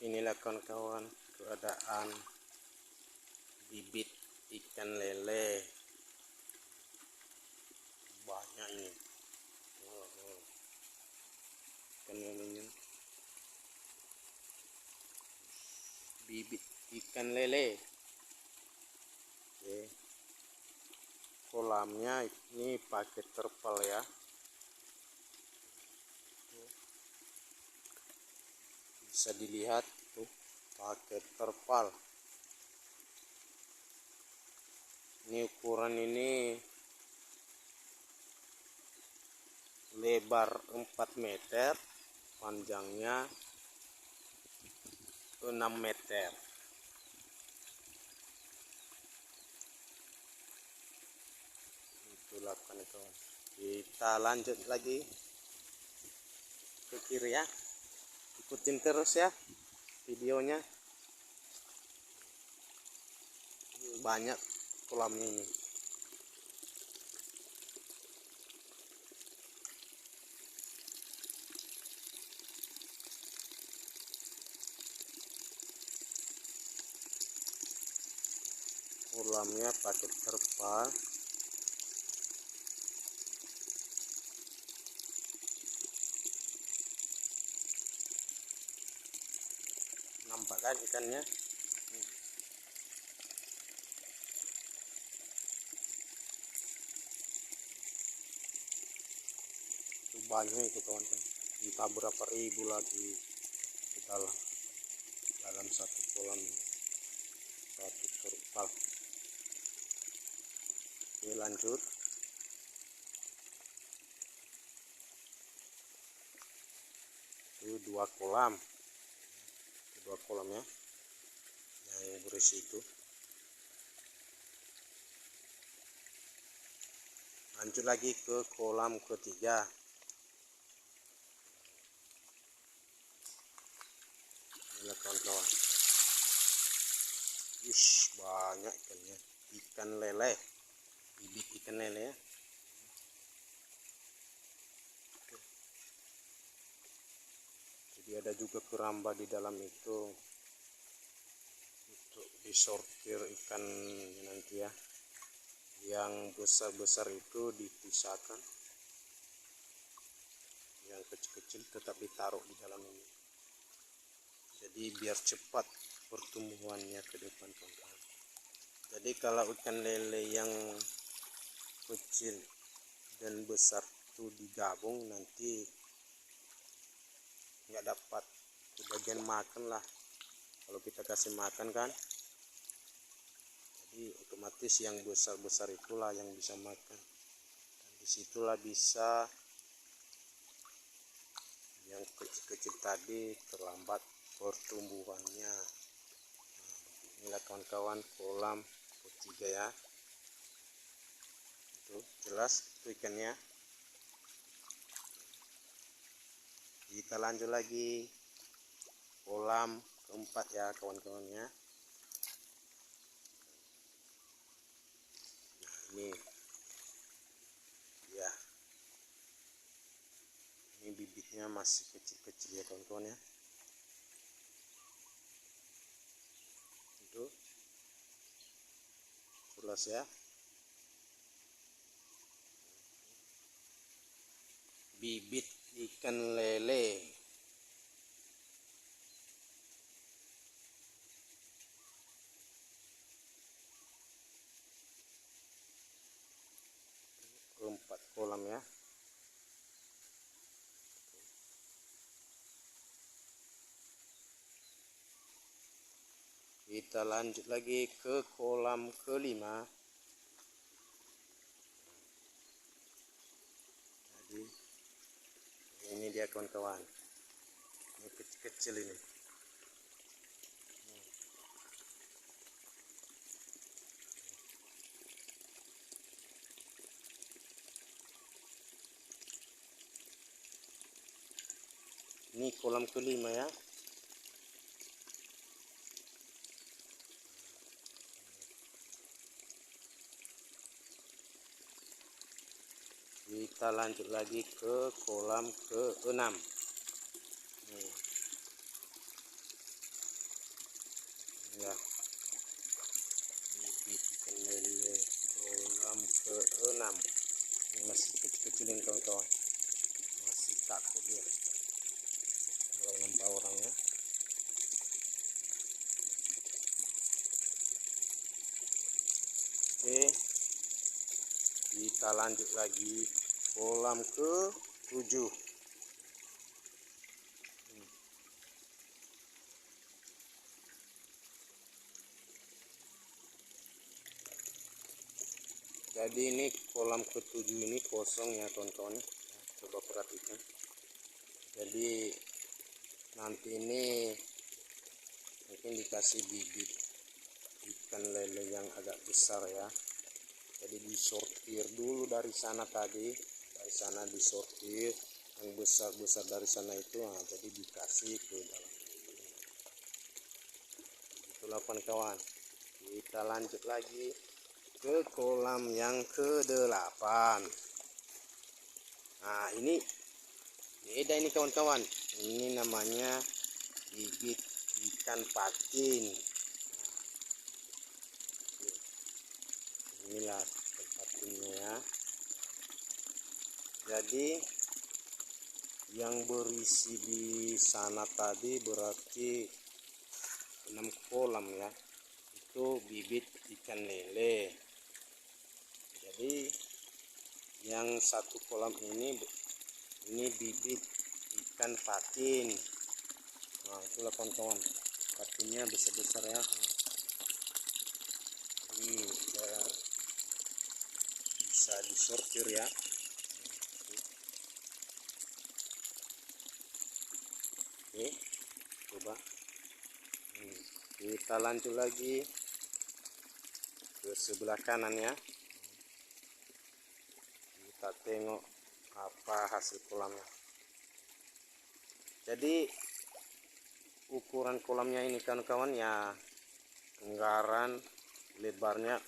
Inilah kawan-kawan keadaan bibit ikan lele, banyak ini. Ikan lelenya, bibit ikan lele. Oke. Kolamnya ini pakai terpal ya, bisa dilihat tuh pakai terpal. Ini ukuran ini lebar 4 meter, panjangnya 6 meter. Itulah kawan-kawan. Kita lanjut lagi ke kiri ya. Ikutin terus ya videonya. Banyak kolamnya ini. Kolamnya pakai terpal. Nampak kan ikannya? Itu banyak itu kawan-kawan. Entah berapa ribu lagi di dalam satu kolam, satu terpal. Oke, lanjut. Itu dua kolam ya yang berisi itu. Lanjut lagi ke kolam ketiga. Inilah kawan-kawan. Banyak ikannya, ikan lele, bibit ikan lele ya. Jadi ada juga keramba di dalam itu untuk disortir ikan nanti ya. Yang besar-besar itu dipisahkan, yang kecil-kecil tetap ditaruh di dalam ini. Jadi biar cepat pertumbuhannya ke depan kawan-kawan. Jadi kalau ikan lele yang kecil dan besar itu digabung, nanti nggak dapat bagian makan lah. Kalau kita kasih makan kan, jadi otomatis yang besar-besar itulah yang bisa makan. Dan disitulah bisa yang kecil-kecil tadi terlambat pertumbuhannya. Inilah kawan-kawan kolam ketiga ya. Itu jelas itu ikannya. Kita lanjut lagi kolam keempat ya kawan-kawannya. Nah ini ya, ini bibitnya masih kecil-kecil ya kawan-kawan ya. Itu jelas ya, bibit ikan lele. Keempat kolam ya. Kita lanjut lagi ke kolam kelima. Jadi ini dia kawan-kawan, ini kecil-kecil ini. Ini kolam kelima ya. Kita lanjut lagi ke kolam ke-6. ya, bibit ikan lele kolam ke-6. Ini masih kecil-kecil ini kawan-kawan, masih takut dia kalau nampak orangnya. Oke, kita lanjut lagi kolam ke-7. Jadi ini kolam ke-7 ini kosong ya kawan-kawan, coba perhatikan. Jadi nanti ini mungkin dikasih bibit ikan lele yang agak besar ya. Jadi disortir dulu dari sana tadi, dari sana disortir yang besar-besar dari sana itu, nah, jadi dikasih ke dalam. Itulah kawan-kawan, kita lanjut lagi ke kolam yang ke-8. Nah ini beda ini kawan-kawan, ini namanya bibit ikan patin. Nah, inilah ikan patinnya ya. Jadi yang berisi di sana tadi berarti 6 kolam ya, itu bibit ikan lele. Jadi yang satu kolam ini bibit ikan patin. Nah itulah kawan-kawan, patinnya besar-besar ya. Ini bisa disortir ya. Oke, coba kita lanjut lagi ke sebelah kanan ya. Kita tengok apa hasil kolamnya. Jadi ukuran kolamnya ini kawan-kawan ya, anggaran lebarnya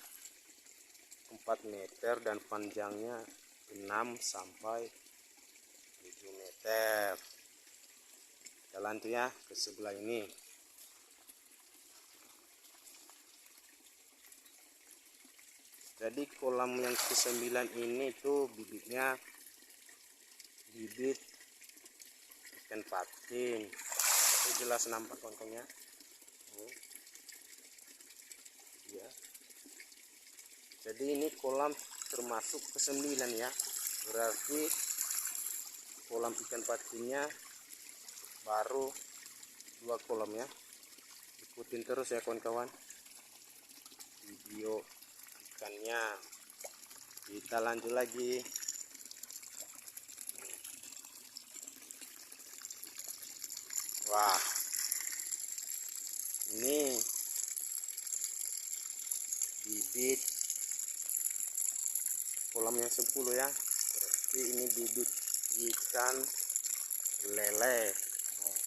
4 meter dan panjangnya 6 sampai 7 meter. Kita lanjut ya ke sebelah ini. Jadi kolam yang ke-9 ini tuh bibitnya bibit ikan patin. Itu jelas nampak kawan-kawannya. Ya. Jadi ini kolam termasuk ke-9 ya. Berarti kolam ikan patinnya baru 2 kolam ya. Ikutin terus ya kawan-kawan video ikannya. Kita lanjut lagi. Wah, ini bibit kolam yang 10 ya. Berarti ini bibit ikan lele. Oh,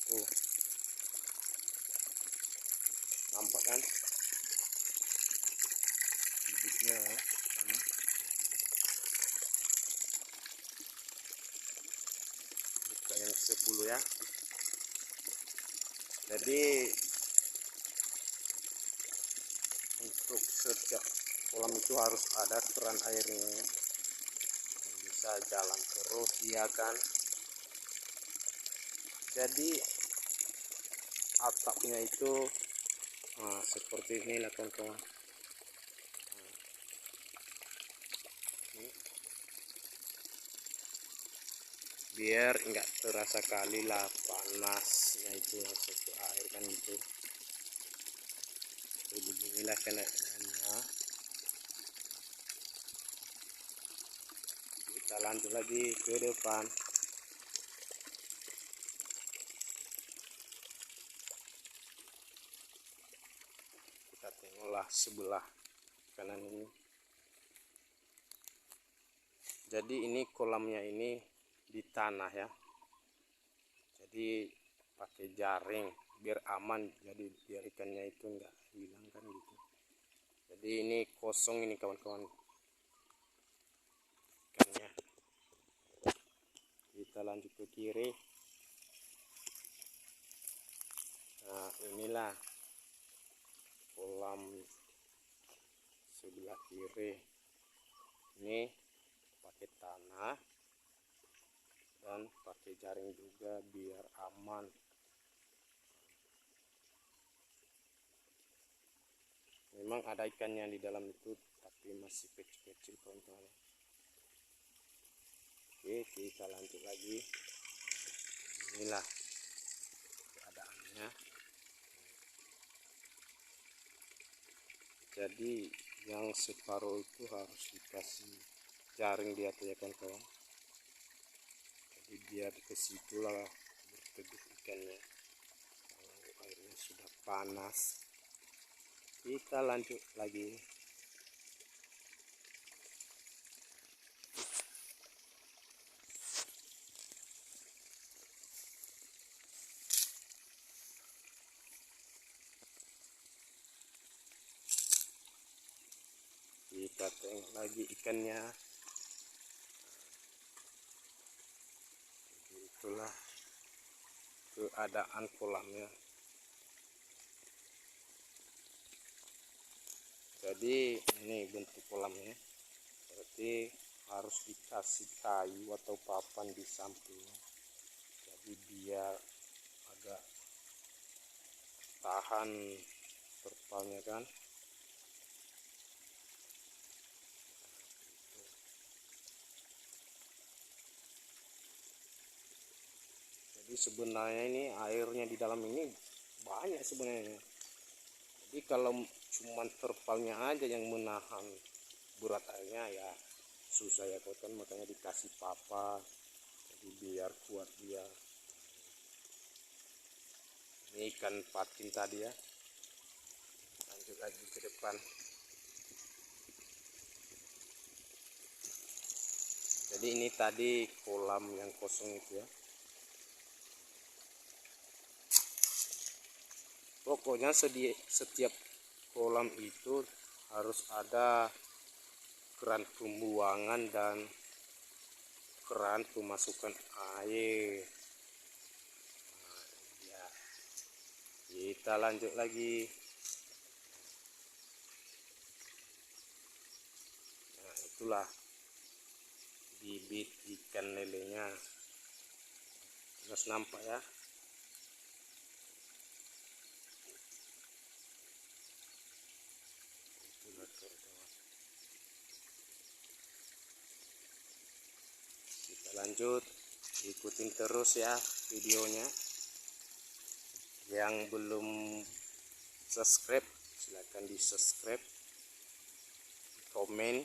tuh nampak kan bibitnya ya. Bukan yang 10 ya. Jadi untuk setiap kolam itu harus ada keran airnya yang bisa jalan terus ya kan. Jadi atapnya itu seperti inilah kawan-kawan. Biar enggak terasa kali lah panasnya itu masuk ke air kan gitu. Beginilah keadaannya. Kita lanjut lagi ke depan. Kita tengoklah sebelah kanan ini. Jadi ini kolamnya ini di tanah ya. Jadi pakai jaring biar aman, jadi biar ikannya itu enggak hilang kan gitu. Jadi ini kosong ini kawan-kawan ikannya. Kita lanjut ke kiri. Nah inilah Oke, ini pakai tanah dan pakai jaring juga biar aman. Memang ada ikannya di dalam itu, tapi masih kecil-kecil kawan-kawan. Oke, kita lanjut lagi. Inilah keadaannya. Jadi yang separuh itu harus dikasih jaring di atas ya kawan-kawan. Jadi biar ke situlah berteduh ikannya. Kalau airnya sudah panas, kita lanjut lagi. Kita tengok lagi ikannya. Itulah keadaan kolamnya. Jadi ini bentuk kolamnya. Berarti harus dikasih kayu atau papan di sampingnya. Jadi biar agak tahan terpalnya kan. Jadi sebenarnya ini airnya di dalam ini banyak sebenarnya. Jadi kalau cuman terpalnya aja yang menahan berat airnya ya susah ya kawan, makanya dikasih papan. Jadi biar kuat dia. Ini ikan patin tadi ya. Lanjut lagi ke depan. Jadi ini tadi kolam yang kosong itu ya. Pokoknya setiap kolam itu harus ada keran pembuangan dan keran pemasukan air. Nah, ya. Kita lanjut lagi. Nah, itulah bibit ikan lelenya. Jelas nampak ya. Kita lanjut, ikutin terus ya videonya. Yang belum subscribe silahkan di subscribe, komen,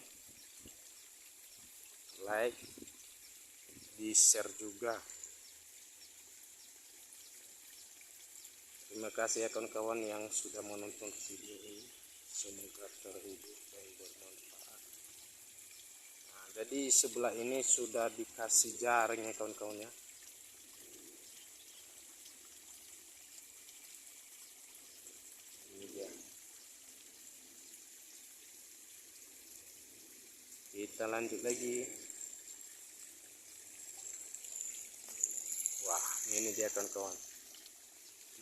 like, di share juga. Terima kasih ya kawan-kawan yang sudah menonton video ini. Semoga terhibur dan bermanfaat. Nah, jadi sebelah ini sudah dikasih jaring ya kawan-kawan ya. Ini dia. Kita lanjut lagi. Wah, ini dia kawan-kawan.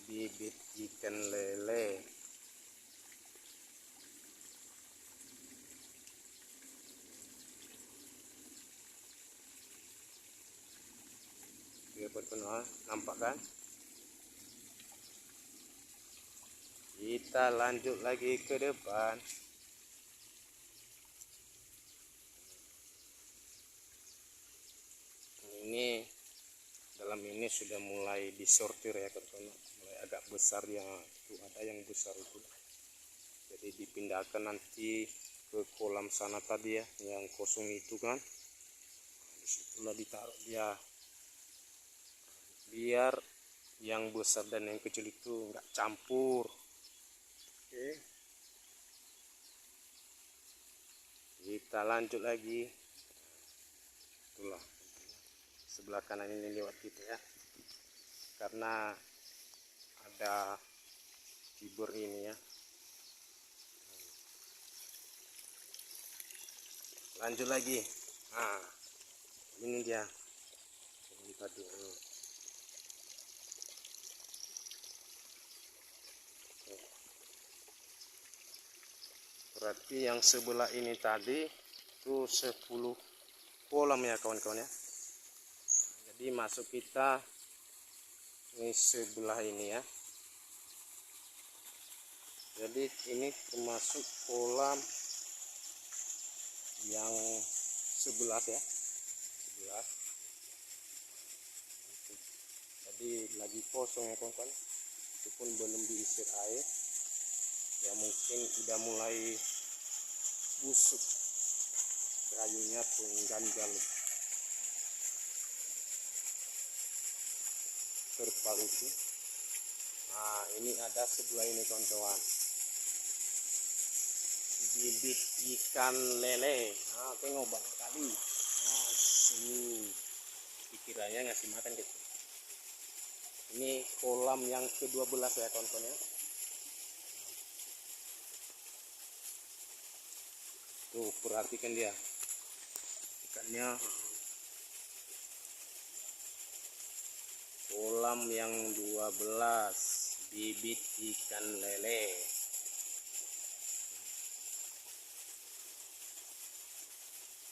Bibit ikan lele. Dia berpenuh, nampak kan? Kita lanjut lagi ke depan. Ini dalam ini sudah mulai disortir ya kawan-kawan. Mulai agak besar ya, itu ada yang besar itu. Jadi dipindahkan nanti ke kolam sana tadi ya, yang kosong itu kan. Disitulah ditaruh dia. Biar yang besar dan yang kecil itu enggak campur. Oke. Kita lanjut lagi. Itulah sebelah kanan ini lewat kita ya, karena ada fiber ini ya. Lanjut lagi. Nah, ini dia tadi. Berarti yang sebelah ini tadi itu 10 kolam ya kawan-kawan ya. Jadi masuk kita ini sebelah ini ya. Jadi ini termasuk kolam yang 11 ya. 11. Jadi lagi kosong ya kawan-kawan. Itu pun belum diisi air. Ya mungkin udah mulai busuk kayunya pun ganjal terpal itu. Nah ini ada sebelah ini kawan-kawan, bibit ikan lele. Nah tengok banyak kali. Nah pikirannya ngasih makan gitu. Ini kolam yang ke-12 ya kawan-kawan ya. Tuh perhatikan dia ikannya. Kolam yang 12 bibit ikan lele.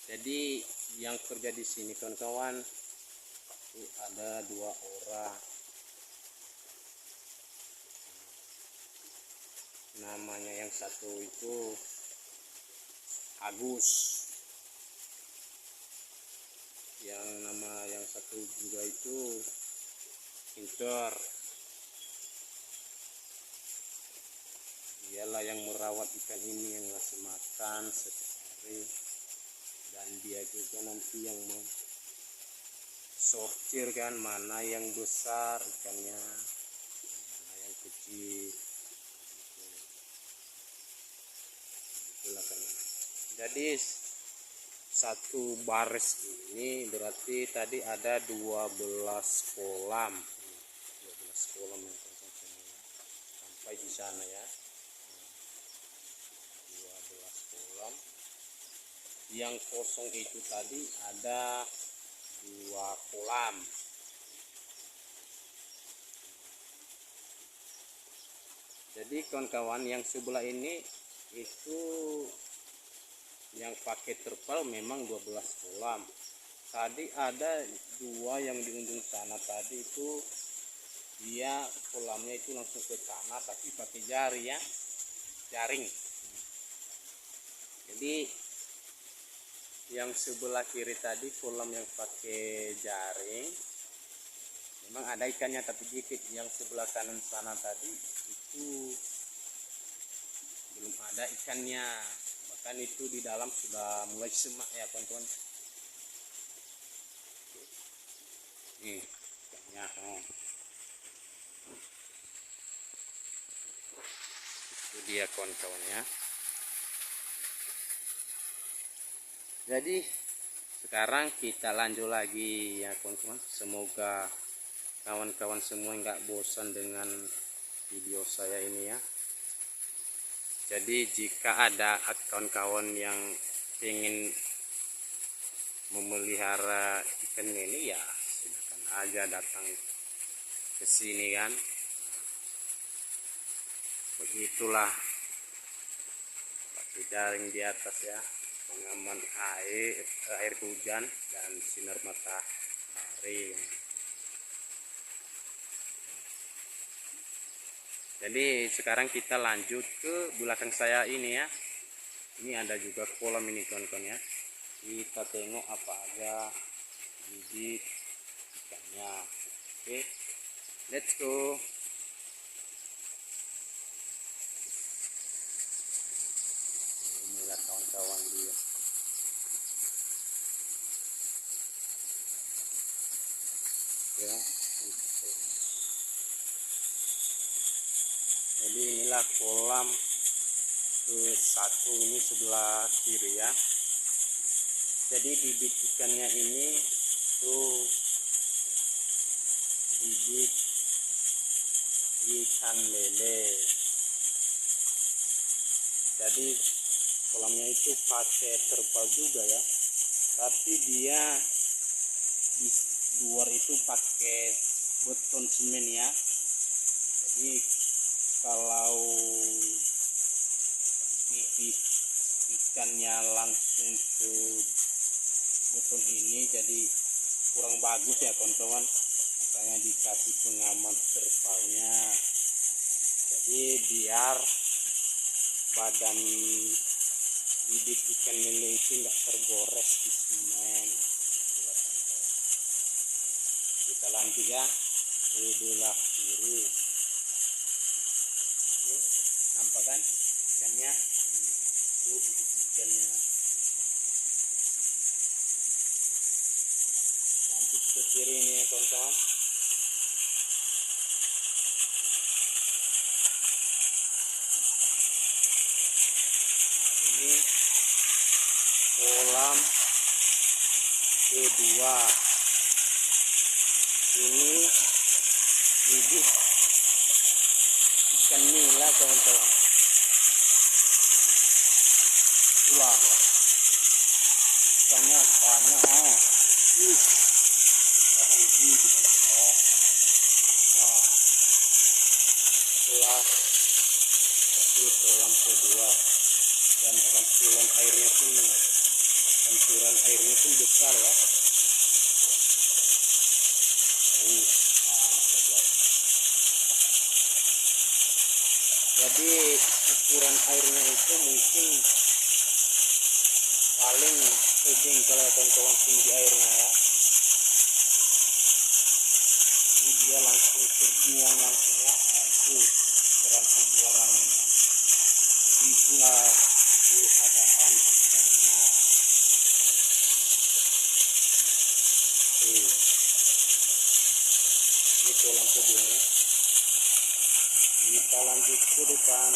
Jadi yang kerja di sini kawan-kawan itu ada 2 orang. Namanya yang satu itu Agus, yang nama yang satu juga itu Pinter. Dialah yang merawat ikan ini, yang ngasih makan setiap hari, dan dia juga nanti yang sortir kan mana yang besar ikannya, mana yang kecil. Itulah kan. Jadi satu baris ini berarti tadi ada 12 kolam. 12 kolam yang sampai di sana ya. 12 kolam. Yang kosong itu tadi ada 2 kolam. Jadi kawan-kawan yang sebelah ini itu yang pakai terpal memang 12 kolam. Tadi ada 2 yang di ujung sana tadi itu dia kolamnya itu langsung ke tanah tapi pakai jari ya, jaring. Jadi yang sebelah kiri tadi kolam yang pakai jaring memang ada ikannya tapi dikit. Yang sebelah kanan sana tadi itu belum ada ikannya, bahkan itu di dalam sudah mulai semak ya kawan-kawan. Nih ikannya itu dia kawan-kawan ya. Jadi sekarang kita lanjut lagi ya kawan-kawan. Semoga kawan-kawan semua nggak bosan dengan video saya ini ya. Jadi jika ada kawan-kawan yang ingin memelihara ikan lele ya silakan aja datang ke sini kan. Begitulah pakai jaring di atas ya, pengaman air hujan dan sinar matahari. Jadi sekarang kita lanjut ke belakang saya ini ya. Ini ada juga kolam ini kawan-kawan ya. Kita tengok apa aja bibit ikannya. Oke, let's go. Inilah kawan-kawan dia. Ya. Jadi inilah kolam ke-1 ini sebelah kiri ya. Jadi bibit ikannya ini tuh bibit ikan lele. Jadi kolamnya itu pakai terpal juga ya, tapi dia di luar itu pakai beton semen ya. Jadi kalau bibit ikannya langsung ke beton ini jadi kurang bagus ya kawan-kawan, makanya dikasih pengaman terpalnya, jadi biar badan bibit ikan lele itu nggak tergores di semen. Kita lanjut ya, sebelah kiri. Nampak kan ikannya? Itu bibit ikannya. Lanjut ke kiri ini ya kawan-kawan. Nah, ini kolam kedua. Ini bibit ikan nila kawan-kawan. Itulah ikannya banyak. Ini kawan-kawan. Nah, itulah hasil kolam kedua, dan pantulan airnya pun besar ya. Jadi ukuran airnya itu mungkin paling sejengkal ya kawan-kawan, tinggi airnya ya. Ini dia langsung terbuang langsung ya. Nah, itu ukuran pembuangannya. Jadi itulah keadaan ikannya. Ini kolam kedua ya. Kita lanjut ke depan.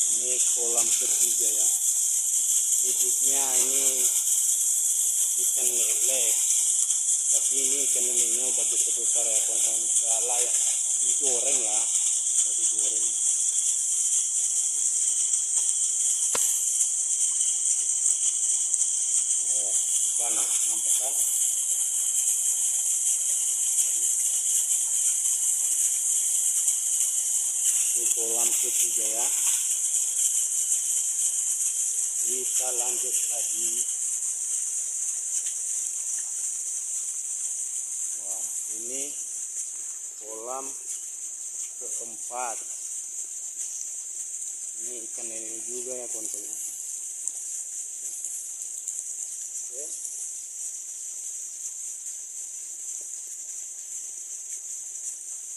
Ini kolam ketiga ya. Hidupnya ini ikan lele, tapi ini ikan lelenya udah besar-besar ya kawan-kawan, udah layak digoreng ya, bisa digoreng. Oh, sana nampak kan? Ini kolam ketiga ya. Kita lanjut lagi. Wah, ini kolam keempat. Ini ikan lele juga ya kawan-kawan. Oke.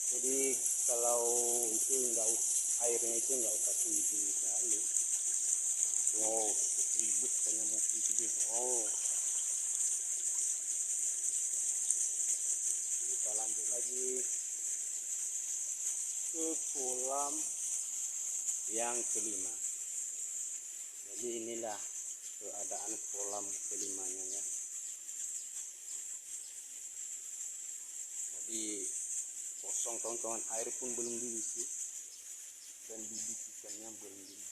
Jadi kalau itu airnya itu nggak usah tinggi sekali. Oh, ribut kayak mau gitu. Oh, kita lanjut lagi ke kolam yang kelima. Jadi inilah keadaan kolam kelimanya ya. Jadi kosong kawan-kawan, air pun belum diisi dan bibit ikannya belum diisi.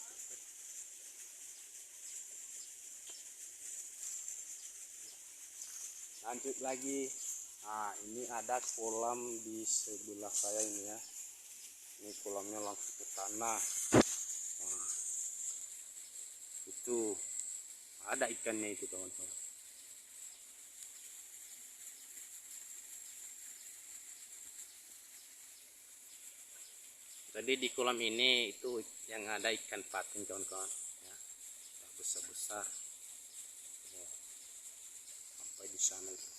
Lanjut lagi. Nah, ini ada kolam di sebelah saya ini ya. Ini kolamnya langsung ke tanah. Nah, itu ada ikannya itu kawan-kawan. Tadi di kolam ini itu yang ada ikan patin kawan-kawan ya, besar-besar. Sampai di sana itu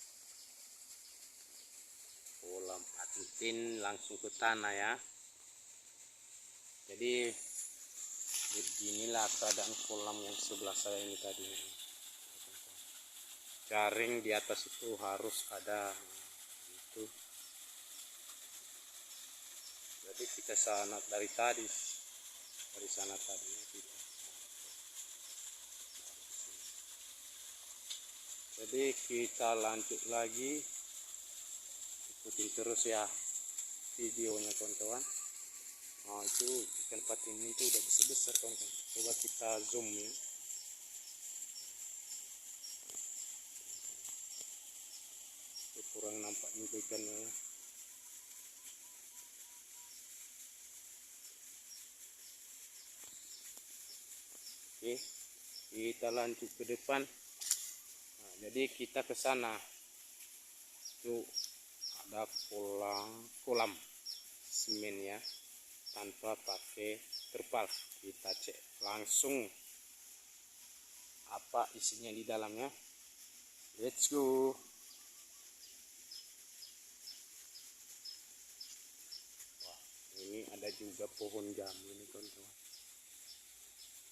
kolam patin langsung ke tanah ya. Jadi beginilah keadaan kolam yang sebelah saya ini tadi. Jaring di atas itu harus ada gitu. Jadi kita sana dari sana tadi kita. Jadi kita lanjut lagi, ikutin terus ya. videonya kawan-kawan. Nah, itu ikan patin itu udah besar-besar kawan-kawan. Coba kita zoom ya. Kurang nampak juga ikannya ya. Oke, kita lanjut ke depan. Nah, jadi kita ke sana itu ada kolam semen ya, tanpa pakai terpal. Kita cek langsung apa isinya di dalamnya. Let's go. Wah, ini ada juga pohon jambu ini kawan-kawan,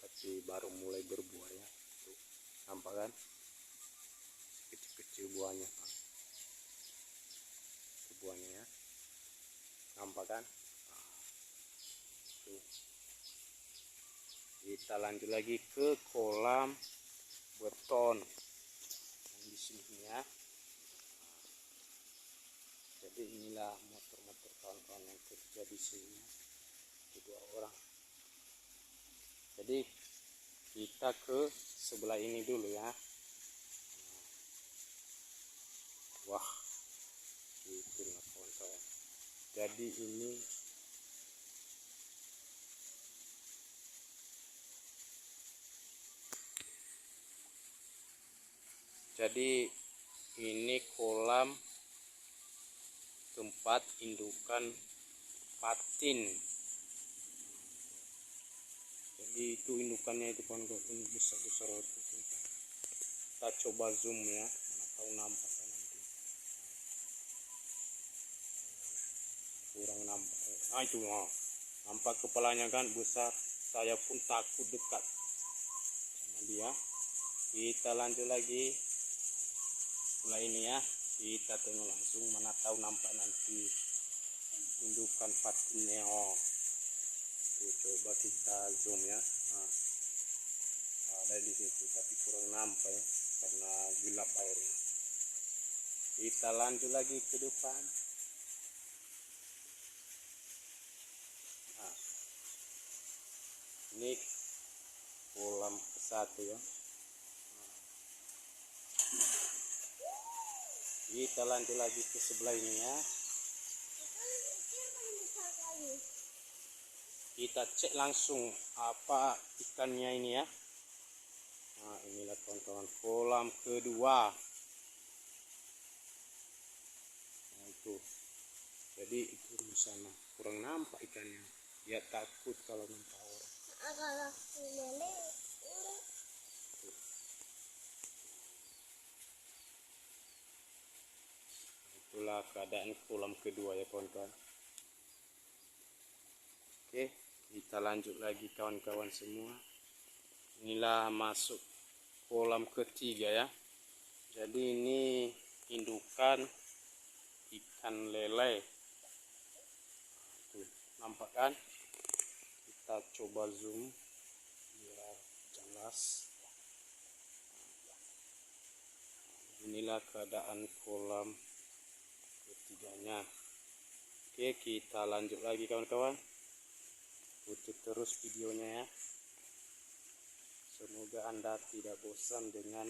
tapi baru mulai berbuah ya. Tuh, nampak kan kecil-kecil buahnya. Itu buahnya ya, nampak kan. Nah, tuh. Kita lanjut lagi ke kolam beton yang di sini ya. Jadi inilah motor-motor kawan-kawan yang kerja di sini, dua orang. Jadi kita ke sebelah ini dulu ya. Wah, itulah kawan-kawan. Jadi ini kolam tempat indukan patin. Jadi itu indukannya itu kawan-kawan, ini besar-besar itu. Kita coba zoom ya, mana tahu nampak kan nanti. Kurang nampak. Nah itu nampak kepalanya kan besar. Saya pun takut dekat sama dia. Kita lanjut lagi setelah ini ya. Kita tengok langsung, mana tahu nampak nanti indukan patinnya. Tuh, coba kita zoom ya. Nah, ada di situ tapi kurang nampak ya karena gelap airnya. Kita lanjut lagi ke depan. Nah, ini kolam ke-1 ya. Kita lanjut lagi ke sebelah ini ya. Kita cek langsung apa ikannya ini ya. Nah, inilah kawan-kawan kolam kedua. Nah, itu. Jadi itu di sana kurang nampak ikannya. Dia takut kalau nampak orang. Itulah keadaan kolam kedua ya kawan-kawan. Oke, kita lanjut lagi kawan-kawan semua. Inilah masuk kolam ketiga ya. Jadi ini indukan ikan lele. Tuh, nampak kan? Kita coba zoom biar jelas. Inilah keadaan kolam ketiganya. Oke, kita lanjut lagi kawan-kawan. Ikuti terus videonya ya. Semoga Anda tidak bosan dengan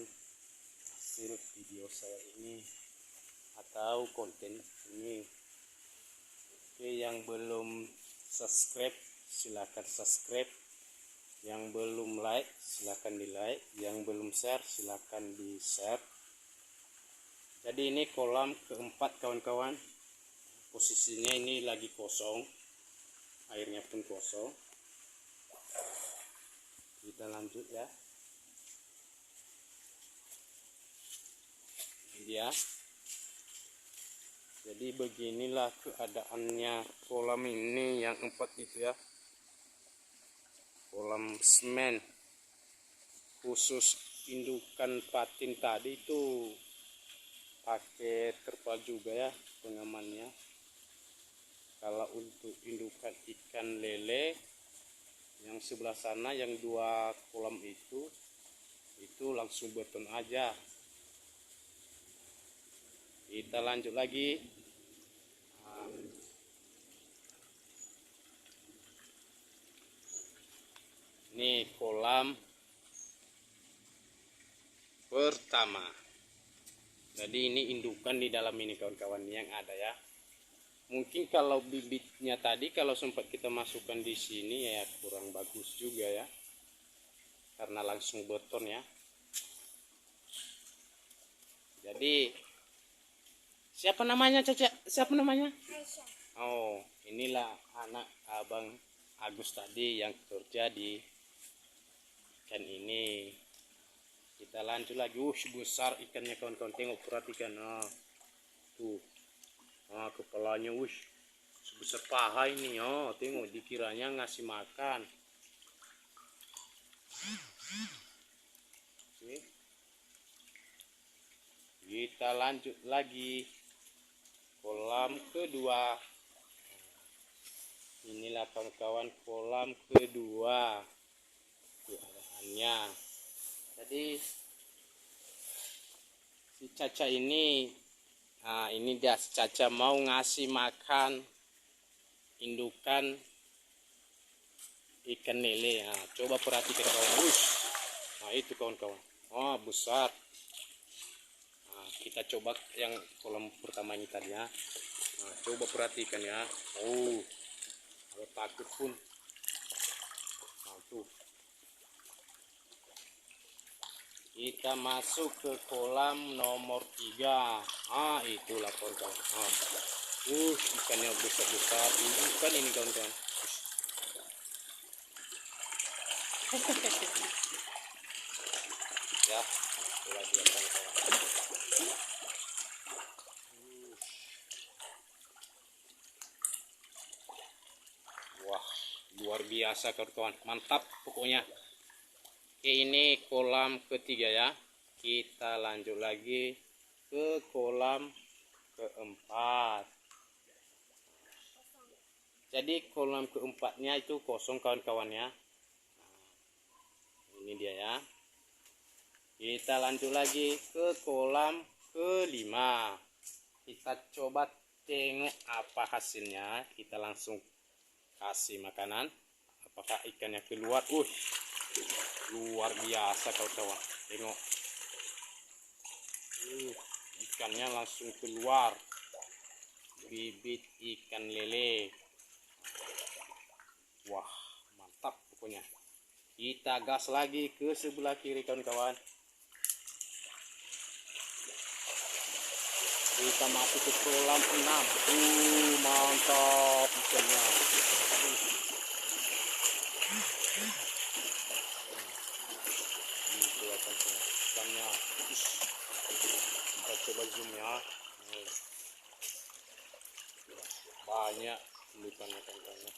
hasil video saya ini atau konten ini. Oke, yang belum subscribe silahkan subscribe, yang belum like silahkan di like, yang belum share silahkan di share. Jadi ini kolam keempat kawan-kawan. Posisinya ini lagi kosong, airnya pun kosong. Kita lanjut ya. Ini dia. Jadi beginilah keadaannya kolam ini yang 4 itu ya. Kolam semen khusus indukan patin tadi itu pakai terpal juga ya pengamannya. Kalau untuk indukan ikan lele yang sebelah sana, yang 2 kolam itu langsung beton aja. Kita lanjut lagi. Nah, Ini kolam pertama. Jadi ini indukan di dalam ini kawan-kawan yang ada ya. Mungkin kalau bibitnya tadi kalau sempat kita masukkan di sini ya kurang bagus juga ya. Karena langsung beton ya. Jadi siapa namanya Caca? Siapa namanya? Aisyah. Oh, inilah anak Abang Agus tadi yang kerja di ikan ini. Kita lanjut lagi. Besar ikannya kawan-kawan, tengok, perhatikan. Nah, tuh. Nah, kepalanya sebesar paha ini. Oh, tengok, dikiranya ngasih makan. Oke. Kita lanjut lagi. Kolam kedua. Inilah kawan-kawan kolam kedua. Tuh arahannya. Jadi si Caca ini, nah ini dia si Caca mau ngasih makan indukan ikan lele. Nah, coba perhatikan kawan. Nah itu kawan-kawan. Oh besar. Nah, kita coba yang kolam pertama ini tadi ya. Nah, coba perhatikan ya. Oh, kalau takut pun. Nah tuh. Kita masuk ke kolam nomor 3. Ah itulah kawan-kawan. Ikannya besar-besar. Ikan ini kawan-kawan. Ya, itulah dia kawan-kawan. Wah, luar biasa kawan-kawan. Mantap pokoknya. Oke, ini kolam ketiga ya. Kita lanjut lagi ke kolam keempat. Jadi kolam keempatnya itu kosong kawan-kawan ya. Nah, ini dia ya. Kita lanjut lagi ke kolam kelima. Kita coba tengok apa hasilnya. Kita langsung kasih makanan. Apakah ikannya keluar? Luar biasa kawan-kawan. Tengok. Ikannya langsung keluar. Bibit ikan lele. Wah, mantap pokoknya. Kita gas lagi ke sebelah kiri kawan-kawan. Kita masuk ke kolam 6. Mantap ikannya. Ikannya. Kita coba zoom ya. Banyak ikannya kawan-kawan.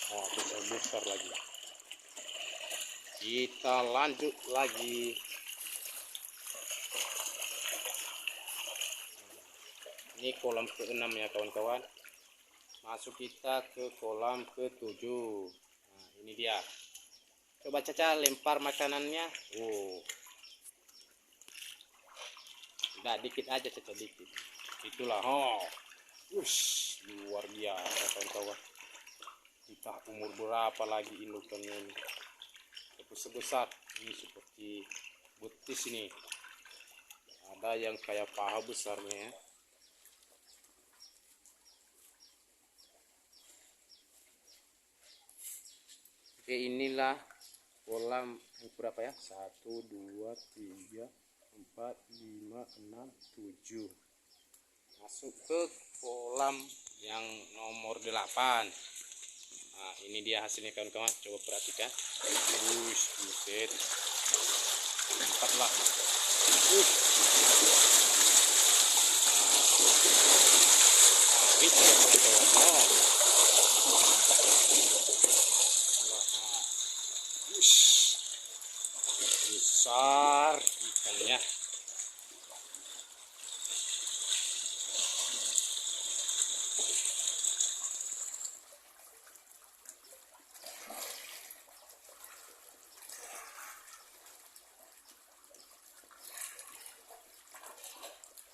Oh, besar-besar lagi. Kita lanjut lagi. Ini kolam ke-6 ya kawan-kawan. Masuk kita ke kolam ke-7. Nah, ini dia. Coba Caca lempar makanannya. Udah dikit aja Caca, dikit. Itulah. Luar biasa kawan-kawan. Entah umur berapa lagi indukannya ini. Sebesar ini seperti betis ini. Ada yang kayak paha besarnya ya. Oke, inilah kolam yang berapa ya? 1, 2, 3, 4, 5, 6, 7. Masuk ke kolam yang nomor 8. Nah, ini dia hasilnya kawan-kawan. Coba perhatikan. Buset. Mantap lah. Awit ya kawan-kawan. Besar ikannya.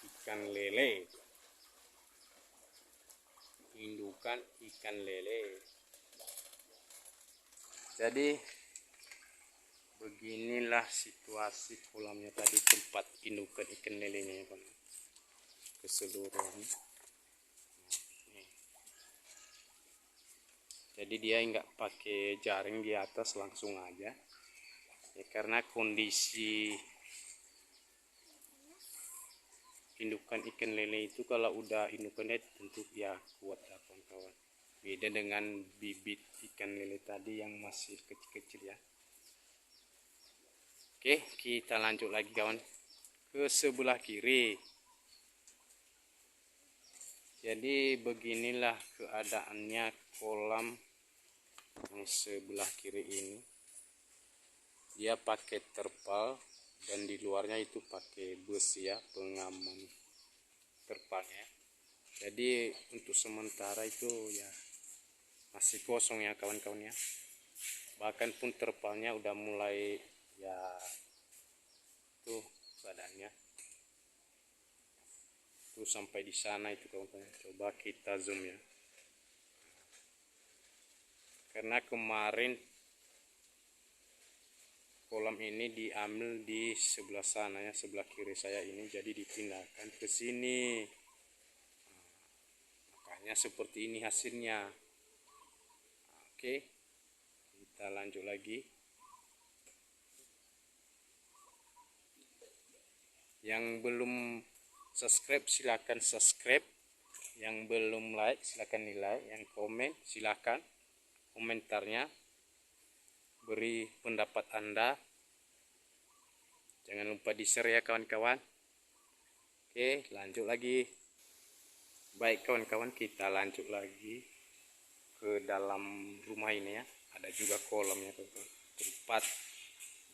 Ikan lele. Indukan ikan lele. Jadi beginilah situasi kolamnya tadi, tempat indukan ikan lelenya ya kawan, keseluruhan. Nih. Jadi dia nggak pakai jaring di atas, langsung aja ya, karena kondisi indukan ikan lele itu kalau udah indukannya tentu ya kuat ya kawan-kawan. Beda dengan bibit ikan lele tadi yang masih kecil-kecil ya. Oke, kita lanjut lagi kawan ke sebelah kiri. Jadi beginilah keadaannya kolam yang sebelah kiri ini. Dia pakai terpal dan di luarnya itu pakai besi ya, pengaman terpalnya. Jadi untuk sementara itu ya masih kosong ya kawan-kawan ya. Bahkan pun terpalnya udah mulai ya tuh badannya tuh sampai di sana itu kawan-kawan. Coba kita zoom ya, karena kemarin kolam ini diambil di sebelah sana ya, sebelah kiri saya ini, jadi dipindahkan ke sini. Makanya seperti ini hasilnya. Oke, kita lanjut lagi. Yang belum subscribe silahkan subscribe, yang belum like silahkan di like, yang komen silahkan komentarnya, beri pendapat Anda, jangan lupa di share ya kawan-kawan. Oke, lanjut lagi. Baik kawan-kawan, kita lanjut lagi ke dalam rumah ini ya. Ada juga kolamnya kawan-kawan, tempat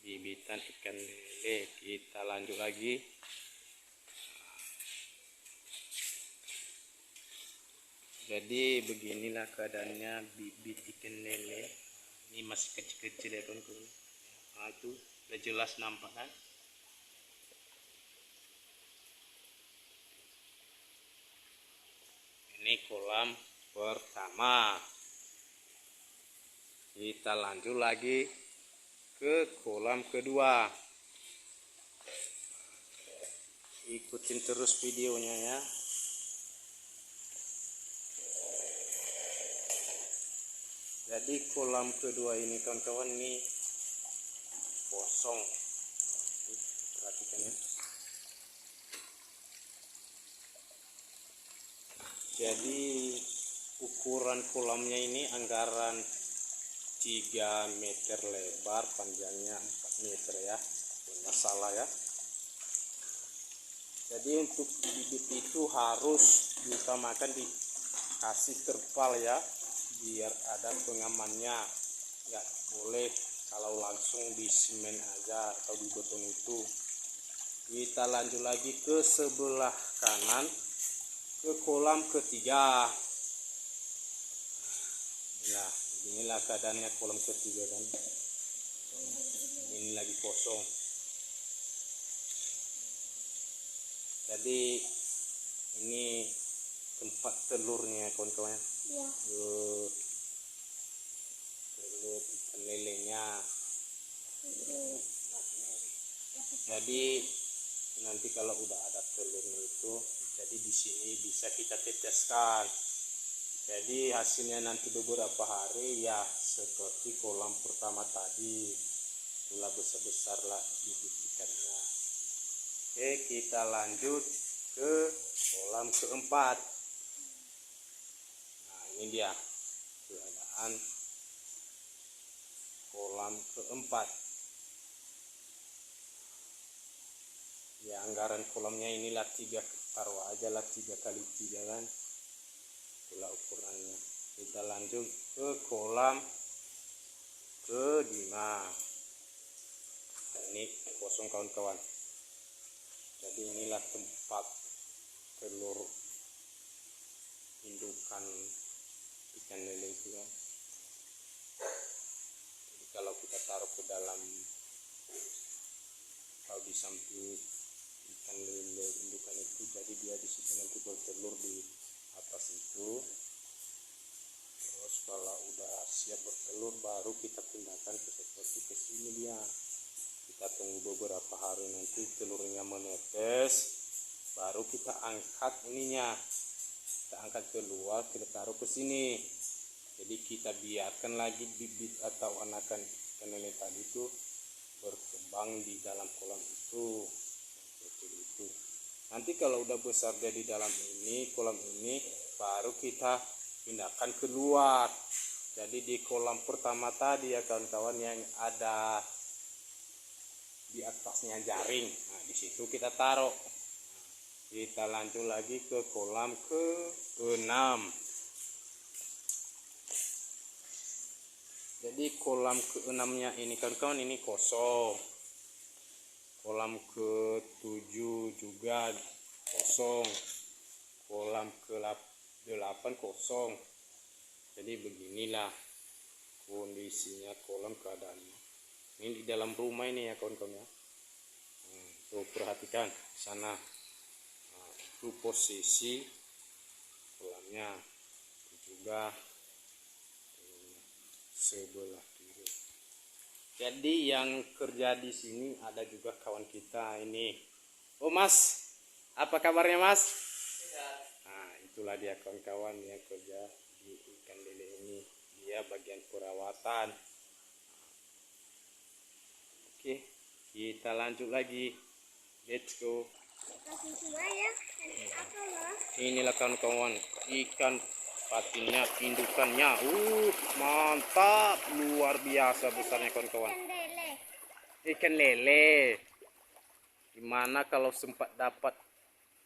bibitan ikan lele. Kita lanjut lagi. Jadi beginilah keadaannya bibit ikan lele. Ini masih kecil-kecil ya kawan-kawan. Nah, itu udah jelas nampak kan. Ini kolam pertama. Kita lanjut lagi ke kolam kedua. Ikutin terus videonya ya. Jadi kolam kedua ini kawan-kawan ini kosong. Perhatikan ya. Jadi ukuran kolamnya ini anggaran 3 meter lebar, panjangnya 4 meter ya. Masalah ya. Jadi untuk bibit itu harus diutamakan dikasih terpal ya, biar ada pengamannya. Nggak boleh kalau langsung di semen aja atau di beton itu. Kita lanjut lagi ke sebelah kanan, ke kolam ketiga. Nah, inilah keadaannya kolam ketiga kan. Ini lagi kosong. Jadi ini tempat telurnya kawan-kawan. Ya. Telur ikan lelenya. Jadi nanti kalau udah ada telurnya itu, jadi di sini bisa kita teteskan. Jadi hasilnya nanti beberapa hari ya seperti kolam pertama tadi, itulah besar-besar lah bibit ikannya. Oke, kita lanjut ke kolam keempat. Nah, ini dia keadaan kolam keempat. Ya, anggaran kolamnya inilah 3, taruh aja lah 3 kali 3 kan, itulah ukurannya. Kita lanjut ke kolam kelima. Ini kosong kawan-kawan. Jadi inilah tempat telur indukan ikan lele itu kan. Jadi kalau kita taruh ke dalam, kalau di samping ikan lele indukan itu, jadi dia di situ nanti bertelur di atas itu. Terus kalau udah siap bertelur baru kita pindahkan seperti ke sini dia. Kita tunggu beberapa hari, nanti telurnya menetes, baru kita angkat ininya, kita angkat keluar, kita taruh ke sini. Jadi kita biarkan lagi bibit atau anakan ikan lele tadi itu berkembang di dalam kolam itu seperti itu. Nanti kalau udah besar dia di dalam ini, kolam ini, baru kita pindahkan keluar. Jadi di kolam pertama tadi ya kawan-kawan, yang ada di atasnya jaring, nah di situ kita taruh. Kita lanjut lagi ke kolam ke-6. Jadi kolam ke-6-nya ini kawan-kawan ini kosong. Kolam ke-7 juga kosong. Kolam ke-8 kosong. Jadi beginilah kondisinya kolam keadaannya. Ini di dalam rumah ini ya kawan-kawan ya. Tuh perhatikan sana. Nah, itu posisi kolamnya. Itu juga sebelah kiri. Jadi yang kerja di sini ada juga kawan kita ini. Oh Mas, apa kabarnya Mas? Nah itulah dia kawan-kawan yang kerja di ikan lele ini. Dia bagian perawatan. Oke, kita lanjut lagi. Let's go. Inilah kawan-kawan ikan patinnya, indukannya. Mantap, luar biasa besarnya kawan-kawan. Ikan lele. Gimana kalau sempat dapat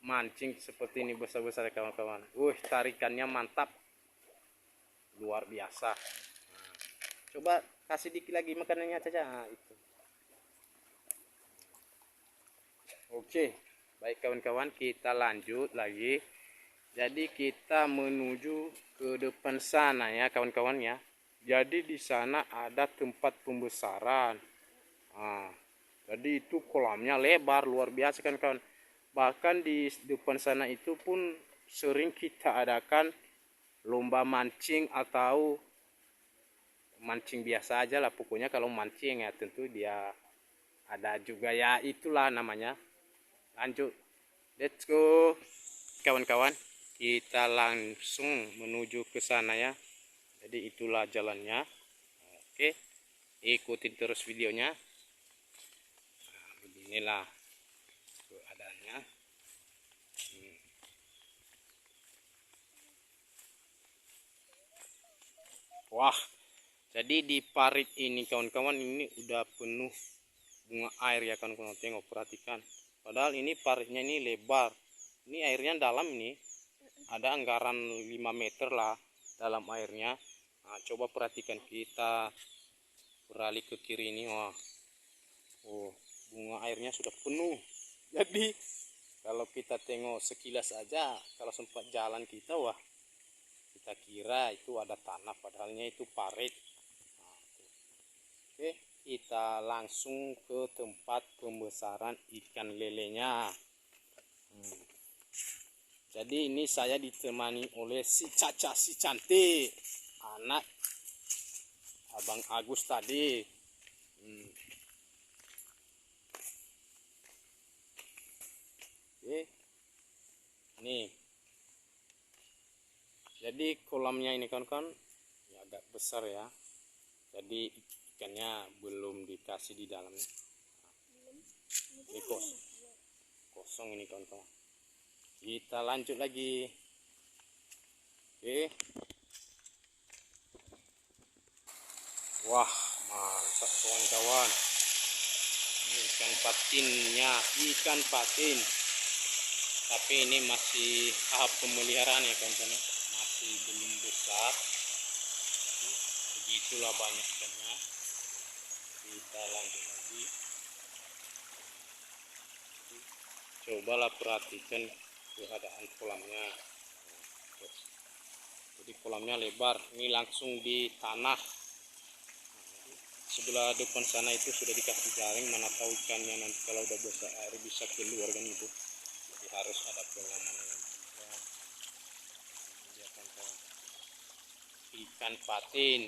mancing seperti ini besar-besar kawan-kawan. Tarikannya mantap. Luar biasa. Nah, coba kasih dikit lagi makanannya Caca. Nah, itu. Oke, baik kawan-kawan, kita lanjut lagi. Jadi kita menuju ke depan sana ya kawan-kawan ya. Jadi di sana ada tempat pembesaran. Nah, jadi itu kolamnya lebar luar biasa kan kawan. Bahkan di depan sana itu pun sering kita adakan lomba mancing atau mancing biasa aja lah. Pokoknya kalau mancing ya tentu dia ada juga ya, itulah namanya. Lanjut, let's go kawan-kawan, kita langsung menuju ke sana ya. Jadi itulah jalannya. Oke, ikutin terus videonya. Nah, beginilah keadaannya. Wah, jadi di parit ini kawan-kawan ini udah penuh bunga air ya kawan-kawan. Tengok, perhatikan. Padahal ini paritnya ini lebar. Ini airnya dalam ini. Ada anggaran 5 meter lah dalam airnya. Nah, coba perhatikan, kita beralih ke kiri ini. Wah. Bunga airnya sudah penuh. Jadi kalau kita tengok sekilas aja, kalau sempat jalan kita, wah, kita kira itu ada tanah, padahalnya itu parit. Nah, oke, kita langsung ke tempat pembesaran ikan lelenya. Jadi ini saya ditemani oleh si Caca, si cantik, anak Abang Agus tadi. Oke, nih. Jadi kolamnya ini kawan-kawan ya agak besar ya. Jadi ikannya belum dikasih di dalamnya. Ini kosong ini kawan-kawan. Kita lanjut lagi. Oke. Wah, mantap kawan-kawan. Ikan patinnya, ikan patin. Tapi ini masih tahap pemeliharaan ya kawan-kawan. Masih belum besar. Begitulah banyak ikannya. Kita lanjut lagi. Cobalah perhatikan keadaan kolamnya. Jadi kolamnya lebar, ini langsung di tanah. Sebelah depan sana itu sudah dikasih jaring, mana tahu ikannya nanti kalau udah besar air bisa keluar kan gitu. Jadi harus ada pengamanan juga. ikan patin.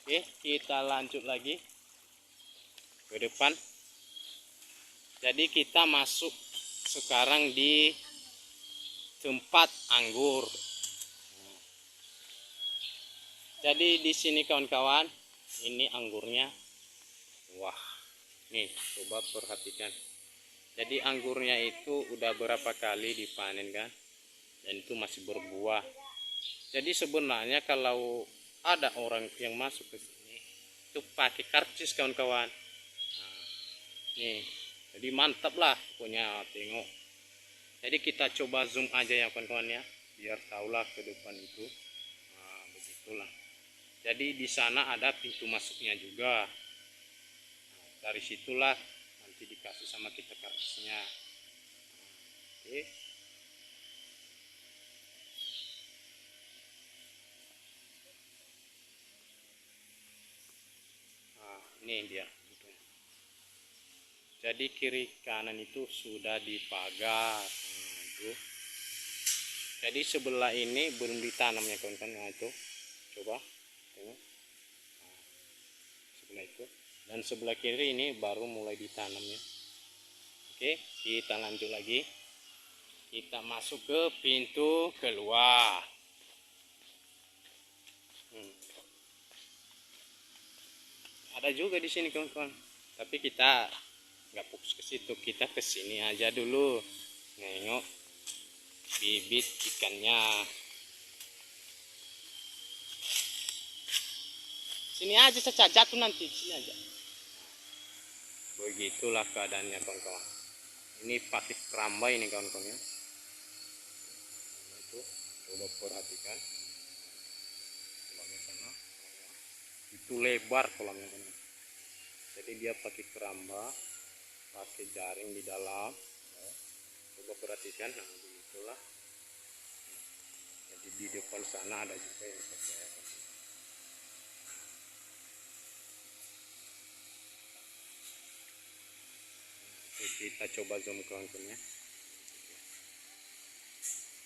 Oke, kita lanjut lagi ke depan. Jadi kita masuk sekarang di tempat anggur. Jadi di sini kawan-kawan, ini anggurnya. Wah, nih coba perhatikan. Jadi anggurnya itu udah berapa kali dipanen kan, dan itu masih berbuah. Jadi sebenarnya kalau ada orang yang masuk ke sini itu pakai karcis kawan-kawan. Nah, nih, jadi mantap lah pokoknya, tengok. Jadi kita coba zoom aja ya kawan-kawan ya, biar tahulah ke depan itu. Nah, begitulah. Jadi di sana ada pintu masuknya juga. Nah, dari situlah nanti dikasih sama kita karcisnya. Oke. Nah, ini dia. Jadi kiri kanan itu sudah dipagar. Nah, itu. Jadi sebelah ini belum ditanam ya kawan-kawan. Nah, itu. Coba tengok. Nah, sebelah itu. Dan sebelah kiri ini baru mulai ditanam ya. Oke, kita lanjut lagi. Kita masuk ke pintu keluar. Ada juga di sini kawan-kawan. Tapi kita nggak fokus ke situ, kita ke sini aja dulu. Nengok bibit ikannya. Sini aja saja, jatuh nanti, sini aja. Begitulah keadaannya kawan-kawan. Ini patik keramba ini kawan-kawan ya. Itu coba perhatikan. Kolamnya sana. Itu lebar kolamnya kawan. Jadi dia pakai keramba, pakai jaring di dalam. Coba perhatikan, nah begitulah. Jadi di depan sana ada juga yang pakai. Kita coba zoom kawan-kawan ya.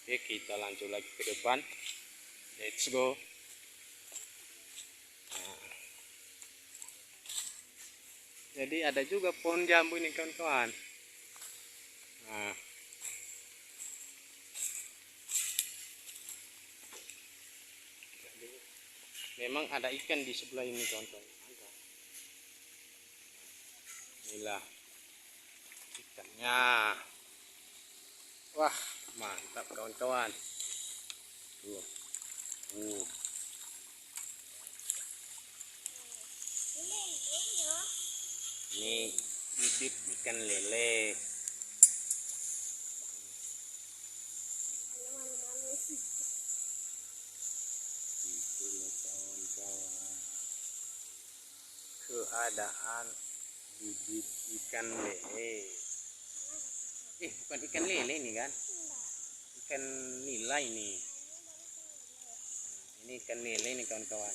Oke, kita lanjut lagi ke depan. Let's go. Nah, jadi ada juga pohon jambu ini kawan-kawan. Nah, memang ada ikan di sebelah ini kawan-kawan. Inilah ikannya. Wah, mantap kawan-kawan. Tuh. Ini bibit ikan lele. Itulah kawan-kawan, keadaan bibit ikan lele. Bukan ikan lele ini kan, ikan nila ini. Ini ikan lele ini kawan-kawan.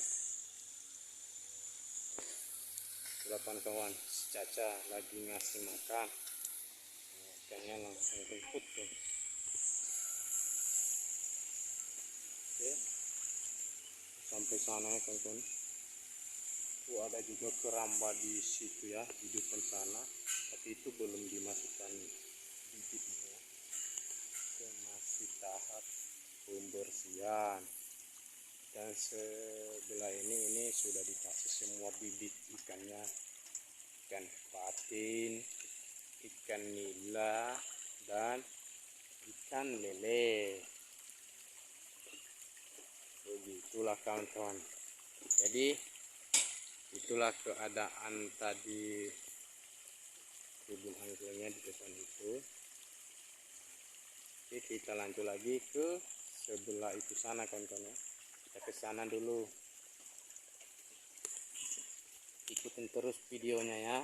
Itulah kawan-kawan, Caca lagi ngasih makan. Ikannya langsung rumput tuh. Oke, sampai sana ya kawan-kawan. Ada juga keramba di situ ya, di depan sana, tapi itu belum dimasukkan bibitnya. Itu masih tahap pembersihan. Dan sebelah ini sudah dikasih semua bibit ikannya, ikan patin, ikan nila, dan ikan lele. Begitulah kawan-kawan. Jadi itulah keadaan tadi kebun anggurnya di depan itu. Oke, kita lanjut lagi ke sebelah itu sana kawan-kawan ya. Kita ke sana dulu. Ikutin terus videonya ya.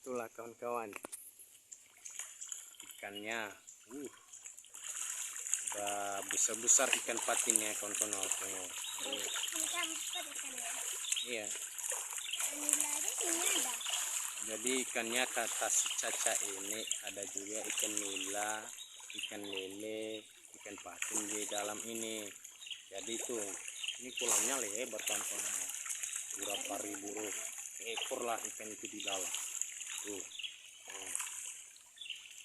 Itulah kawan-kawan ikannya. Udah besar-besar ikan patinnya kawan-kawan. Iya. Jadi ikannya kata si Caca ini ada juga ikan nila, ikan lele, ikan patin di dalam ini. Jadi itu ini kolamnya lebar kawan-kawan. Berapa ribu ekor lah ikan itu di dalam. Tuh.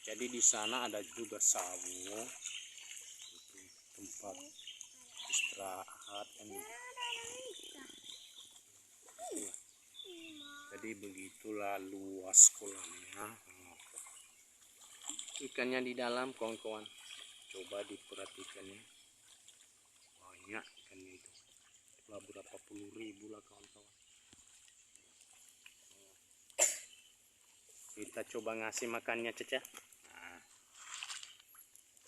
Jadi di sana ada juga sawo. Itu tempat istirahat kan. Jadi begitulah luas kolamnya. Ikannya di dalam kawan-kawan. Coba diperhatikan ya. Banyak ikannya itu. Itulah berapa puluh ribu lah kawan-kawan. Kita coba ngasih makannya Caca. Nah,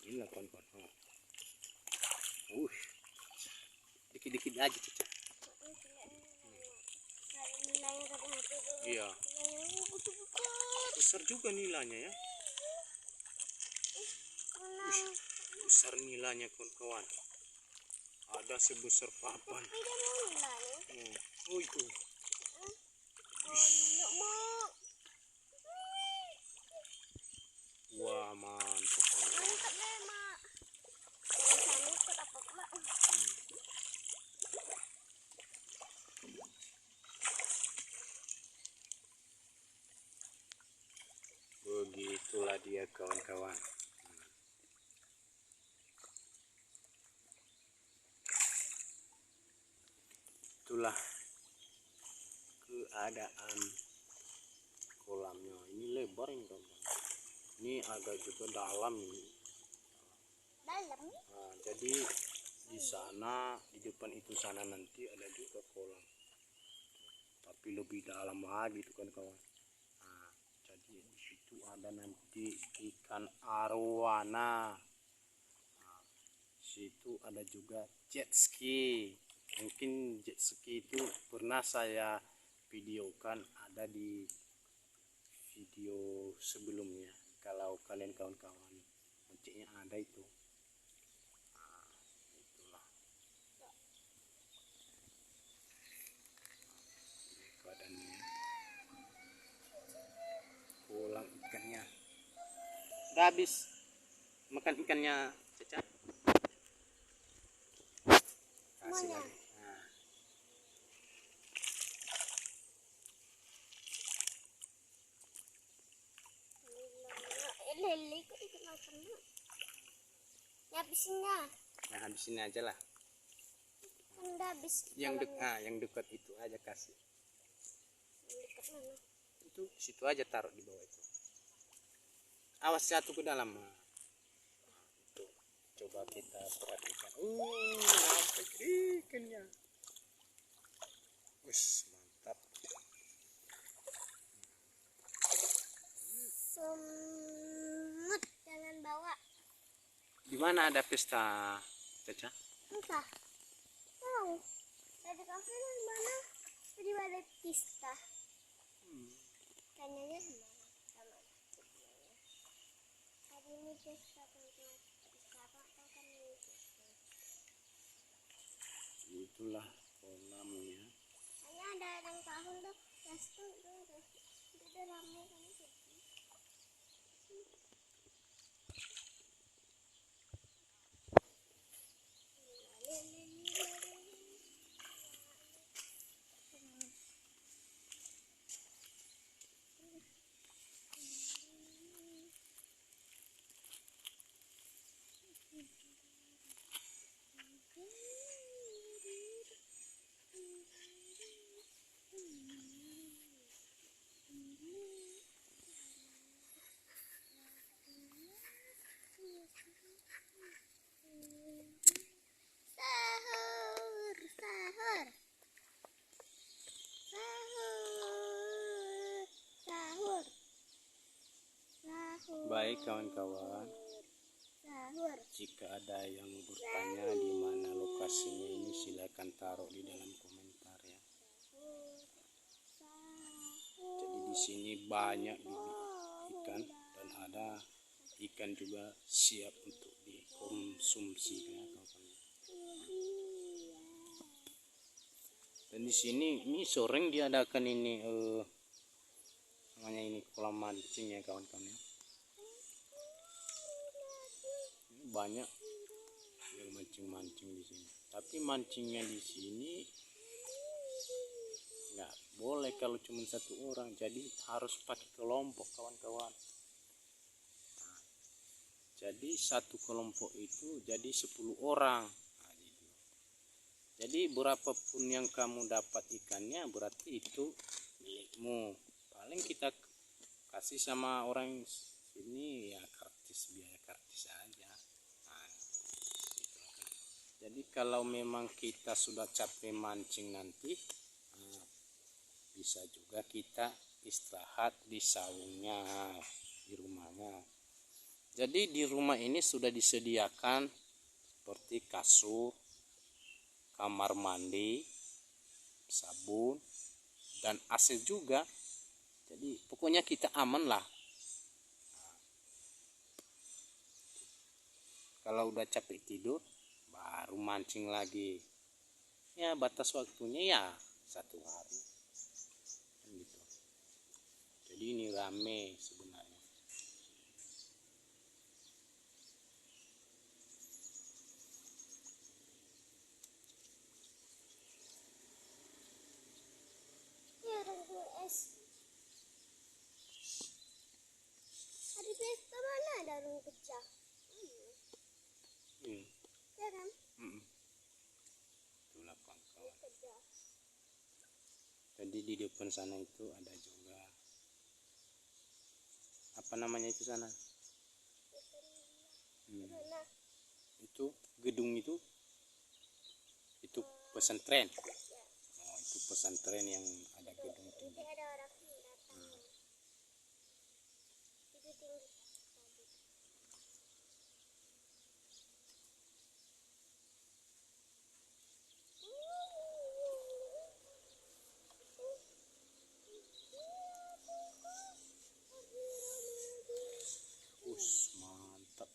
inilah kawan-kawan. Dikit-dikit aja Caca. Iya. Besar juga nilainya ya. Besar nilainya kawan-kawan. Ada sebesar papan. Oh itu. Wah mantap. Begitulah dia kawan-kawan. Itulah keadaan kolamnya. Ini lebar ini kawan-kawan. Ini agak juga dalam ini. Nah, jadi di sana di depan itu sana nanti ada juga kolam. Tapi lebih dalam lagi itu kan kawan. Nah, jadi di situ ada nanti ikan arwana. Nah, situ ada juga jet ski. Mungkin jet ski itu pernah saya videokan, ada di video sebelumnya. Kalau kalian kawan-kawan ngeceknya ada itu. Nah, itulah badannya, kolam ikannya. Udah habis makan ikannya Caca? Kasih lagi. Nah. Lele kok ikut makan nak? Habisinnya. Nah, habisin aja lah. Kan udah habis. Yang dekat itu aja kasih. Yang dekat mana? Itu situ aja taruh di bawah itu. Awas jatuh ke dalam. Nah, itu coba kita perhatikan. Nampak ikannya. Wis mantap. Semut jangan bawa. Di mana ada pesta Caca? Entah. Tahu. Dari kafe di mana? Di balai pesta. Tanyanya sama hari ini pesta teman-teman. Pesta apa? Tahu kan ini pesta. Itulah kolamnya. Hanya ada yang tahun tuh. Pesta tuh. Udah ramai kan itu. Baik kawan-kawan, jika ada yang bertanya di mana lokasinya ini silakan taruh di dalam komentar ya. Jadi di sini banyak ikan, dan ada ikan juga siap untuk dikonsumsi ya kawan-kawan. Dan di sini ini sering diadakan ini namanya ini kolam mancing ya kawan-kawan ya. Ini banyak yang mancing-mancing di sini. Tapi mancingnya di sini nggak boleh kalau cuma satu orang, jadi harus pakai kelompok kawan-kawan. Nah, jadi satu kelompok itu jadi 10 orang. Nah, gitu. Jadi berapapun yang kamu dapat ikannya berarti itu milikmu. Paling kita kasih sama orang sini ya kartis, biaya kartis aja. Nah, gitu. Jadi kalau memang kita sudah capek mancing nanti, bisa juga kita istirahat di saungnya di rumahnya. Jadi di rumah ini sudah disediakan seperti kasur, kamar mandi, sabun, dan AC juga. Jadi pokoknya kita aman lah. Kalau udah capek tidur baru mancing lagi. Ya batas waktunya ya 1 hari. Gitu. Jadi ini rame sebenarnya. Hari pesta mana ada rumah pecah? Ya kan? Itulah kawan-kawan. Jadi di depan sana itu ada juga apa namanya itu sana? Itu gedung itu pesantren. Oh, itu pesantren yang ada gedung tinggi. Ada orang datang. Itu tinggi. Mantap.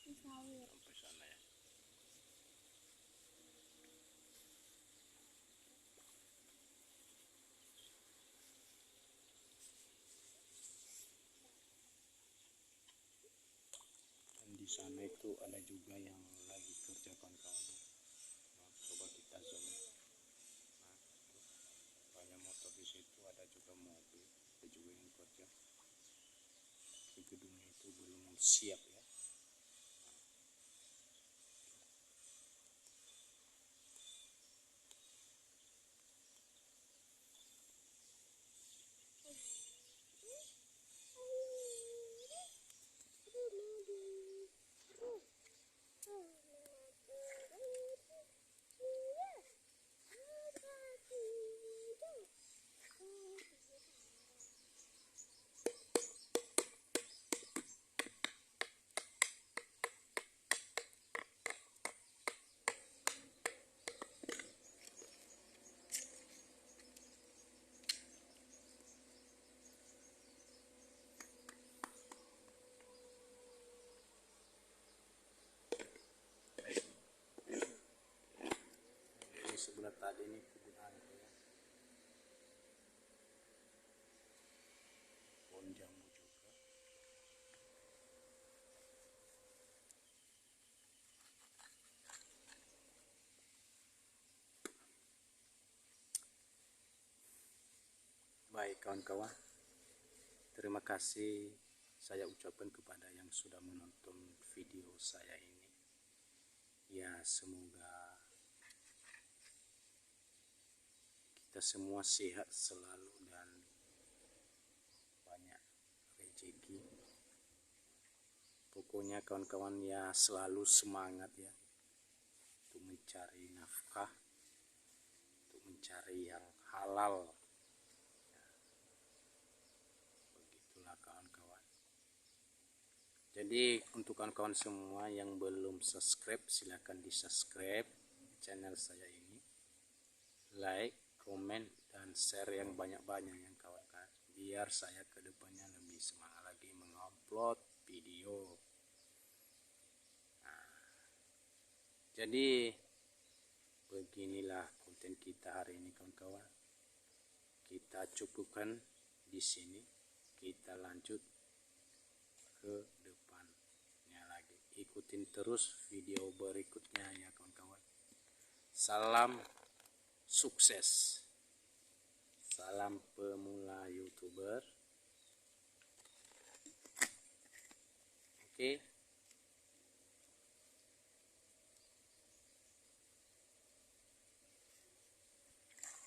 Sampai sana ya. Dan di sana itu ada juga yang lagi kerja kawan-kawan. Nah, coba kita zoom. Nah, banyak motor di situ, ada juga mobil, ada juga yang kerja. Di gedungnya itu belum siap ya. Ini sebelah tadi ini kebun anggur ya. Pohon jambu juga. Baik kawan-kawan, terima kasih saya ucapkan kepada yang sudah menonton video saya ini. Ya semoga kita semua sehat selalu dan banyak rezeki. Pokoknya kawan-kawan ya selalu semangat ya untuk mencari nafkah, untuk mencari yang halal. Begitulah kawan-kawan. Jadi untuk kawan-kawan semua yang belum subscribe, silahkan di subscribe channel saya ini, like, komen, dan share yang banyak-banyak yang kawan-kawan, biar saya kedepannya lebih semangat lagi mengupload video. Jadi beginilah konten kita hari ini kawan-kawan. Kita cukupkan di sini. Kita lanjut ke depannya lagi. Ikutin terus video berikutnya ya kawan-kawan. Salam sukses. Salam pemula YouTuber. Oke.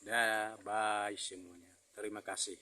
Dah, bye semuanya. Terima kasih.